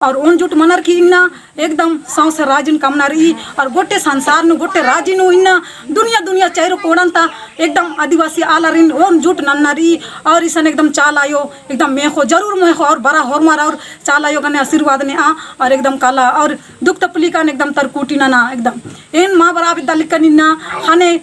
और उन जुट मनर की इन्ना एकदम सौस राजिन कामनारी और गोटे संसार नु गोटे राजिन इन्ना दुनिया दुनिया चेहरो कोड़ंता एकदम आदिवासी आलारिन ओन जुट नन्नरी और इसन एकदम चाल आयो एकदम मेखो जरूर मेखो और बड़ा होरमार और चाल आयो गने आशीर्वाद ने आ और एकदम काला और दुख तपली का एकदम तरकुटी ना एकदम एन माँ बरा बिदालिकन इन्ना खाने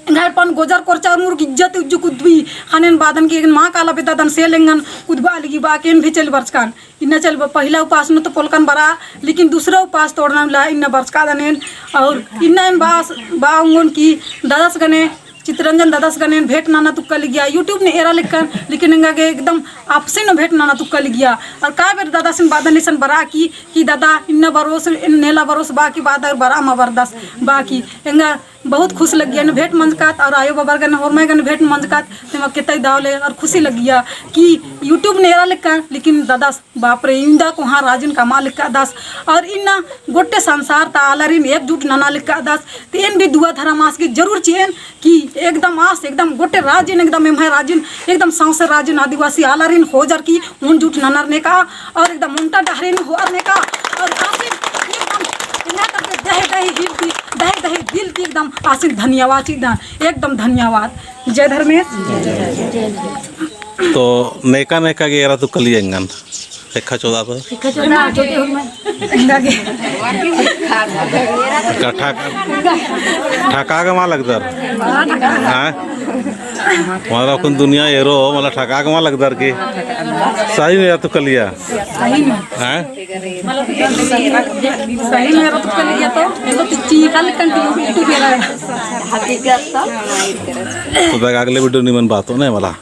घर पन गोजर कोरचा मुर्ग इज्जत उज्जु कुदबी खानेन बादन की माँ काला पिता दन से लेंगन कुदबा लगी बाकेन भी चल बरचकान इन्ना चल पहला उपास न तो पोलकन बरा लेकिन दूसरा उपास तोड़ना मिला इन्ना बरचका दनेन और इन्ना इन बास बाउंगन की दादास गने चित्ररंजन दादास गने भेंट नाना तुक्का लग गया यूट्यूब ने एरा लिखकर लेकिन इंगा के एकदम आपसे न भेंट नाना तुक्का लग गया और का बेर दादा सिन बादन निसन बरा की दादा इन्ना बरोस इन नेला बरोस बाकी बादर बरा मा बरदास बाकी इंगा बहुत खुश लग गया न भेंट मंजकात और आयो बाबर गने और मैं गने भेंट मंजकात तेमा केतई दावले और खुशी लग गया कि यूट्यूब ने एरा लिखकर लेकिन दादा बाप रे इंदा को हाँ राजन का माँ लिखा दास और इन्ना गोटे संसार ता आलरिन एकजुट नाना लिखा दास तेन भी दुआ धरा मास की जरूर चेन कि एकदम आस एकदम गोटे राजिन एकदम एम है राजिन एकदम सौसे राजिन आदिवासी आलरिन हो जर की उन जुट ननर ने का और एकदम उल्टा डहरिन हो ने का और आसिन एकदम इन्ना करके दहे दिल की एकदम आसिन धन्यवाद एकदम धन्यवाद जय धर्मेश। तो नेका नेका के एरा तो कली एंगन देखा चौदा पर ठका के माँ लगदर हाँ हमारा कौन दुनिया एरो मतलब ठका के माँ लगदर की सही में तो कलिया सही में हाँ सही में तो कलिया तो एगो तो चीकल कंटिन्यू यूट्यूब पे हकीकत तो अगले वीडियो निमन बात हो ना वाला।